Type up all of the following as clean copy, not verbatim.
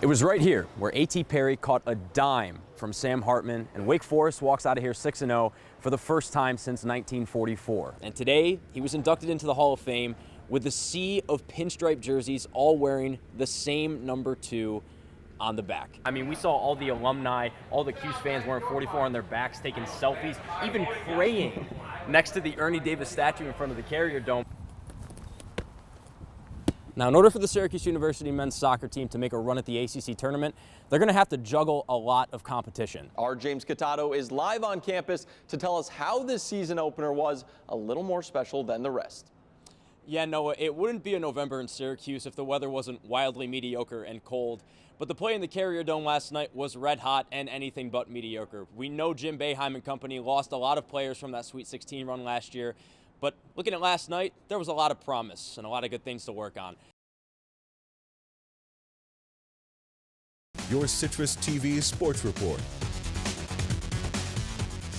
It was right here where A.T. Perry caught a dime from Sam Hartman, and Wake Forest walks out of here 6-0 for the first time since 1944. And today, he was inducted into the Hall of Fame with a sea of pinstripe jerseys, all wearing the same number 2 on the back. I mean, we saw all the alumni, all the Cuse fans wearing 44 on their backs, taking selfies, even praying next to the Ernie Davis statue in front of the Carrier Dome. Now, in order for the Syracuse University men's soccer team to make a run at the ACC tournament, they're going to have to juggle a lot of competition. Our James Kattato is live on campus to tell us how this season opener was a little more special than the rest. Yeah, Noah, it wouldn't be a November in Syracuse if the weather wasn't wildly mediocre and cold. But the play in the Carrier Dome last night was red hot and anything but mediocre. We know Jim Boeheim and company lost a lot of players from that Sweet 16 run last year. But looking at last night, there was a lot of promise and a lot of good things to work on. Your Citrus TV Sports Report.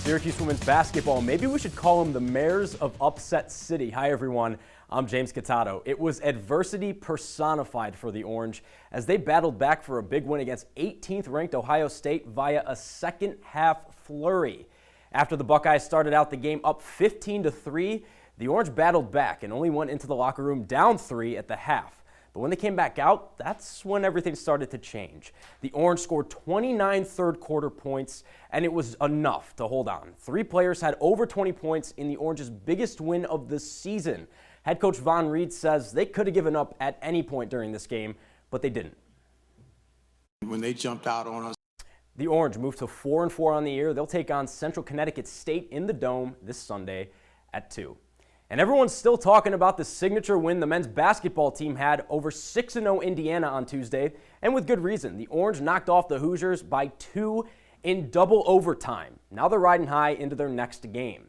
Syracuse women's basketball, maybe we should call them the mayors of Upset City. Hi, everyone. I'm James Kattato. It was adversity personified for the Orange as they battled back for a big win against 18th-ranked Ohio State via a second-half flurry. After the Buckeyes started out the game up 15-3, the Orange battled back and only went into the locker room down 3 at the half. But when they came back out, that's when everything started to change. The Orange scored 29 third-quarter points, and it was enough to hold on. 3 players had over 20 points in the Orange's biggest win of the season. Head coach Von Reed says they could have given up at any point during this game, but they didn't. When they jumped out on us. The Orange moved to 4-4 on the year. They'll take on Central Connecticut State in the Dome this Sunday at 2. And everyone's still talking about the signature win the men's basketball team had over 6-0 Indiana on Tuesday, and with good reason. The Orange knocked off the Hoosiers by 2 in double overtime. Now they're riding high into their next game.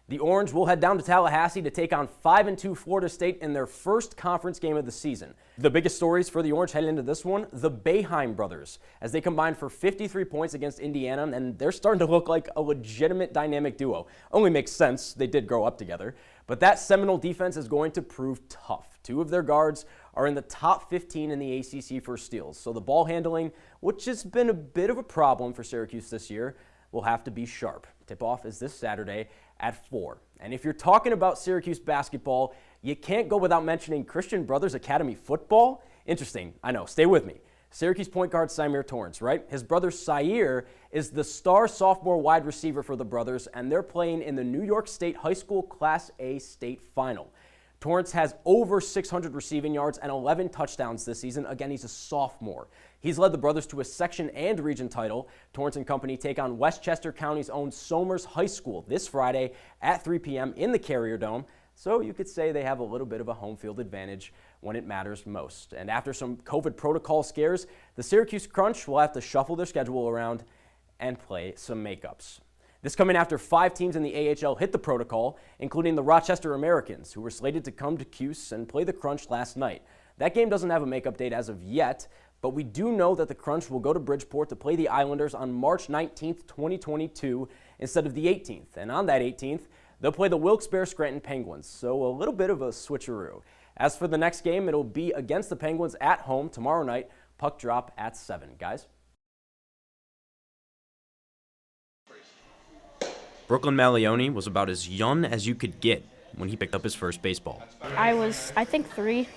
The Orange will head down to Tallahassee to take on 5-2 Florida State in their first conference game of the season. The biggest stories for the Orange heading into this one, the Boeheim brothers, as they combined for 53 points against Indiana, and they're starting to look like a legitimate dynamic duo. Only makes sense, they did grow up together. But that Seminole defense is going to prove tough. 2 of their guards are in the top 15 in the ACC for steals, so the ball handling, which has been a bit of a problem for Syracuse this year, will have to be sharp. Tip-off is this Saturday at 4. And if you're talking about Syracuse basketball, you can't go without mentioning Christian Brothers Academy football. Interesting, I know, stay with me. Syracuse point guard Symir Torrance, right? His brother Syer is the star sophomore wide receiver for the brothers, and they're playing in the New York State High School Class A state final. Torrance has over 600 receiving yards and 11 touchdowns this season. Again, he's a sophomore. He's led the brothers to a section and region title. Torrance and company take on Westchester County's own Somers High School this Friday at 3 p.m. in the Carrier Dome. So you could say they have a little bit of a home field advantage when it matters most. And after some COVID protocol scares, the Syracuse Crunch will have to shuffle their schedule around and play some makeups. This coming after 5 teams in the AHL hit the protocol, including the Rochester Americans, who were slated to come to Cuse and play the Crunch last night. That game doesn't have a makeup date as of yet, but we do know that the Crunch will go to Bridgeport to play the Islanders on March 19th, 2022, instead of the 18th. And on that 18th, they'll play the Wilkes-Barre Scranton Penguins, so a little bit of a switcheroo. As for the next game, it'll be against the Penguins at home tomorrow night, puck drop at 7. Guys? Brooklyn Malioni was about as young as you could get when he picked up his first baseball. I think 3.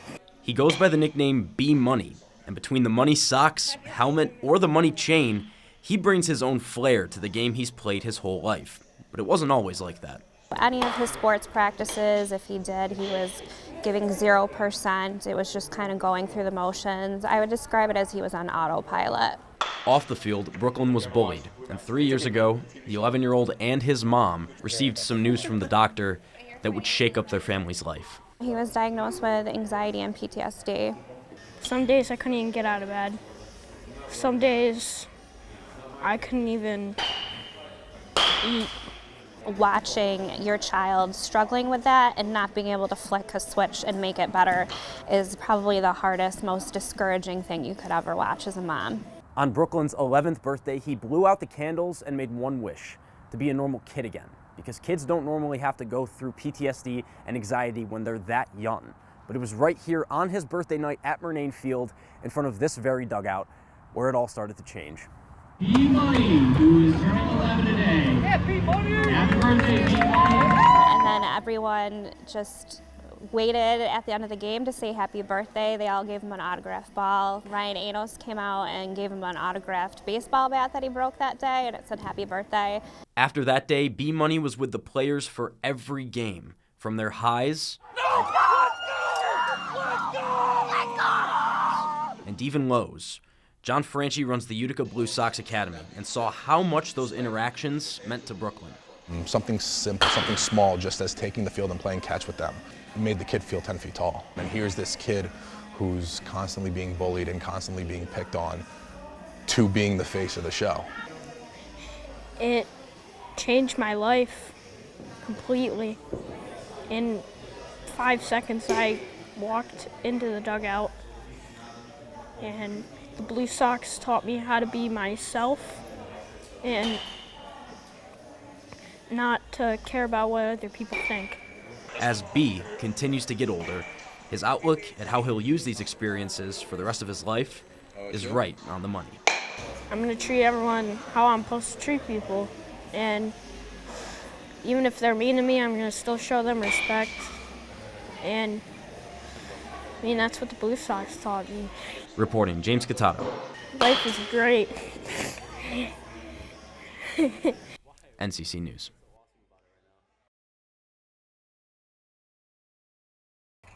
He goes by the nickname B-Money, and between the money socks, helmet, or the money chain, he brings his own flair to the game he's played his whole life. But it wasn't always like that. Any of his sports practices, if he did, he was giving 0%. It was just kind of going through the motions. I would describe it as he was on autopilot. Off the field, Brooklyn was bullied, and 3 years ago, the 11-year-old and his mom received some news from the doctor that would shake up their family's life. He was diagnosed with anxiety and PTSD. Some days I couldn't even get out of bed. Some days I couldn't even eat. Watching your child struggling with that and not being able to flick a switch and make it better is probably the hardest, most discouraging thing you could ever watch as a mom. On Brooklyn's 11th birthday, he blew out the candles and made one wish: to be a normal kid again. Because kids don't normally have to go through PTSD and anxiety when they're that young. But it was right here on his birthday night at Murnane Field in front of this very dugout where it all started to change. B-Money, who is turning 11 today. Yeah, B-Money! Happy birthday, B-Money! And then everyone just waited at the end of the game to say happy birthday. They all gave him an autograph ball. Ryan Anos came out and gave him an autographed baseball bat that he broke that day, and it said happy birthday. After that day, B-Money was with the players for every game, from their highs and even lows. John Franchi runs the Utica Blue Sox Academy and saw how much those interactions meant to Brooklyn. Something simple, something small, just as taking the field and playing catch with them, made the kid feel 10 feet tall. And here's this kid who's constantly being bullied and constantly being picked on to being the face of the show. It changed my life completely. In 5 seconds, I walked into the dugout, and the Blue Sox taught me how to be myself and not to care about what other people think. As B continues to get older, his outlook at how he'll use these experiences for the rest of his life is right on the money. I'm going to treat everyone how I'm supposed to treat people, and even if they're mean to me, I'm going to still show them respect. And I mean, that's what the Blue Sox taught me. Reporting, James Kattato. Life is great. NCC News.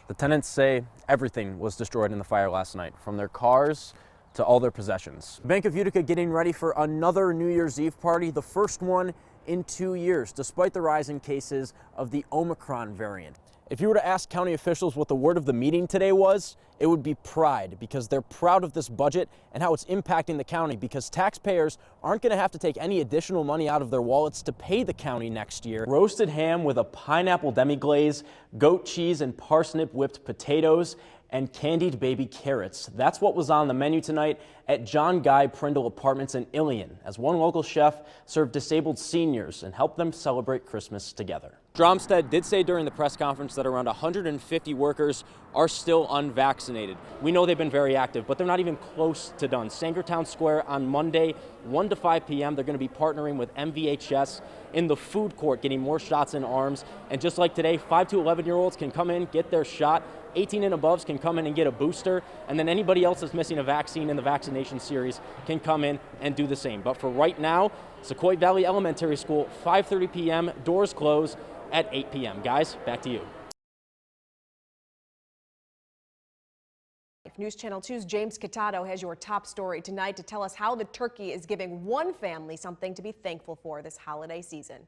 The tenants say everything was destroyed in the fire last night, from their cars to all their possessions. Bank of Utica getting ready for another New Year's Eve party, the first one in 2 years, despite the rise in cases of the Omicron variant. If you were to ask county officials what the word of the meeting today was, it would be pride, because they're proud of this budget and how it's impacting the county, because taxpayers aren't going to have to take any additional money out of their wallets to pay the county next year. Roasted ham with a pineapple demi-glaze, goat cheese and parsnip whipped potatoes, and candied baby carrots. That's what was on the menu tonight at John Guy Prindle Apartments in Ilion, as one local chef served disabled seniors and helped them celebrate Christmas together. Dromstead did say during the press conference that around 150 workers are still unvaccinated. We know they've been very active, but they're not even close to done. Sangertown Square on Monday, 1 to 5 p.m., they're going to be partnering with MVHS in the food court, getting more shots in arms. And just like today, 5 to 11-year-olds can come in, get their shot. 18 and above can come in and get a booster, and then anybody else that's missing a vaccine in the vaccination series can come in and do the same. But for right now, Sequoia Valley Elementary School, 5:30 p.m., doors close at 8 p.m. Guys, back to you. News Channel 2's James Kattato has your top story tonight to tell us how the turkey is giving one family something to be thankful for this holiday season.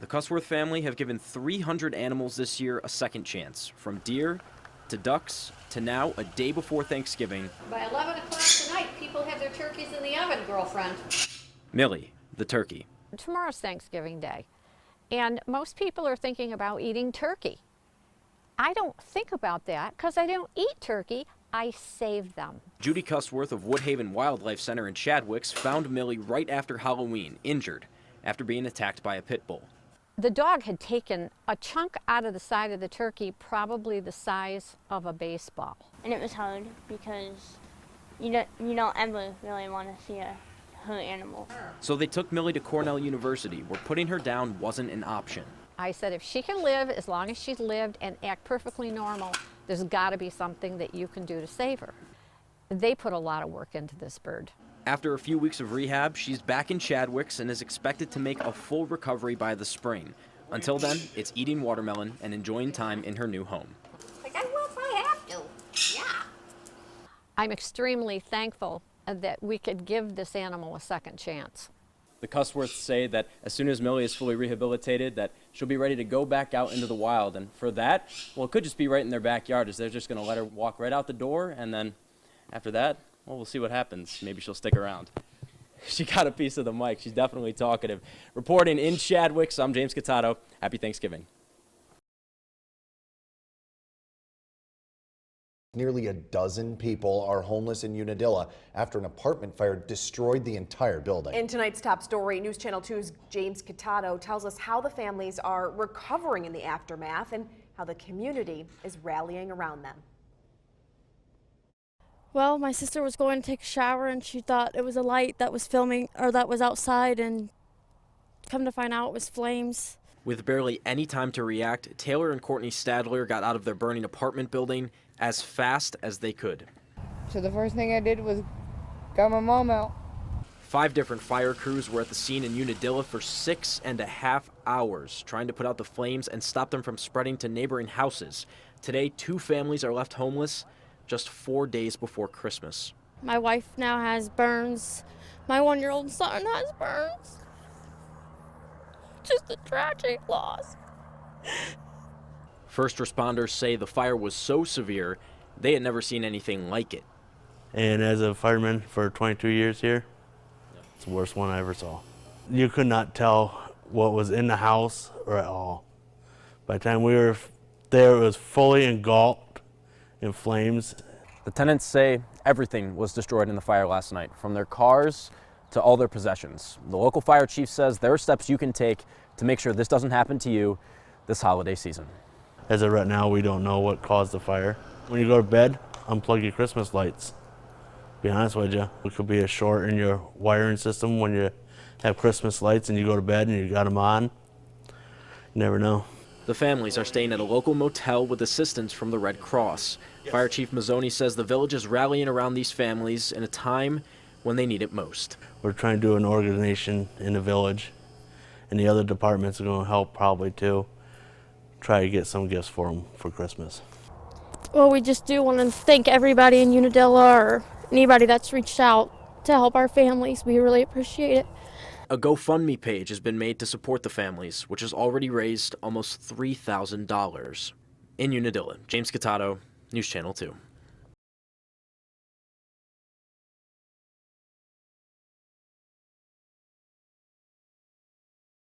The Cusworth family have given 300 animals this year a second chance, from deer to ducks to now, a day before Thanksgiving. By 11 o'clock tonight, people have their turkeys in the oven, girlfriend. Millie, the turkey. Tomorrow's Thanksgiving Day, and most people are thinking about eating turkey. I don't think about that because I don't eat turkey. I save them. Judy Cusworth of Woodhaven Wildlife Center in Chadwicks found Millie right after Halloween, injured, after being attacked by a pit bull. The dog had taken a chunk out of the side of the turkey, probably the size of a baseball. And it was hard because you don't ever really want to see a hurt animal. So they took Millie to Cornell University, where putting her down wasn't an option. I said, if she can live as long as she's lived and act perfectly normal, there's got to be something that you can do to save her. They put a lot of work into this bird. After a few weeks of rehab, she's back in Chadwicks and is expected to make a full recovery by the spring. Until then, it's eating watermelon and enjoying time in her new home. Like, I will if I have to. Yeah. I'm extremely thankful that we could give this animal a second chance. The Cusworths say that as soon as Millie is fully rehabilitated, that she'll be ready to go back out into the wild. And for that, well, it could just be right in their backyard, as they're just going to let her walk right out the door. And then after that, well, we'll see what happens. Maybe she'll stick around. She got a piece of the mic. She's definitely talkative. Reporting in Chadwicks, I'm James Kattato. Happy Thanksgiving. Nearly a dozen people are homeless in Unadilla after an apartment fire destroyed the entire building. In tonight's top story, News Channel 2's James Kattato tells us how the families are recovering in the aftermath and how the community is rallying around them. Well, my sister was going to take a shower and she thought it was a light that was filming or that was outside, and come to find out it was flames. With barely any time to react, Taylor and Courtney Stadler got out of their burning apartment building as fast as they could. So the first thing I did was got my mom out. 5 different fire crews were at the scene in Unadilla for 6.5 hours, trying to put out the flames and stop them from spreading to neighboring houses. Today, 2 families are left homeless just 4 days before Christmas. My wife now has burns. My 1-year-old son has burns. Just a tragic loss. First responders say the fire was so severe, they had never seen anything like it. And as a fireman for 22 years here, it's the worst one I ever saw. You could not tell what was in the house or at all. By the time we were there, it was fully engulfed in flames. The tenants say everything was destroyed in the fire last night, from their cars to all their possessions. The local fire chief says there are steps you can take to make sure this doesn't happen to you this holiday season. As of right now, we don't know what caused the fire. When you go to bed, unplug your Christmas lights. Be honest with you, it could be a short in your wiring system when you have Christmas lights and you go to bed and you got them on. You never know. The families are staying at a local motel with assistance from the Red Cross. Fire Chief Mazzoni says the village is rallying around these families in a time when they need it most. We're trying to do an organization in the village, and the other departments are going to help probably too. Try to get some gifts for them for Christmas. Well, we just do want to thank everybody in Unadilla or anybody that's reached out to help our families. We really appreciate it. A GoFundMe page has been made to support the families, which has already raised almost $3,000. In Unadilla, James Kattato, News Channel 2.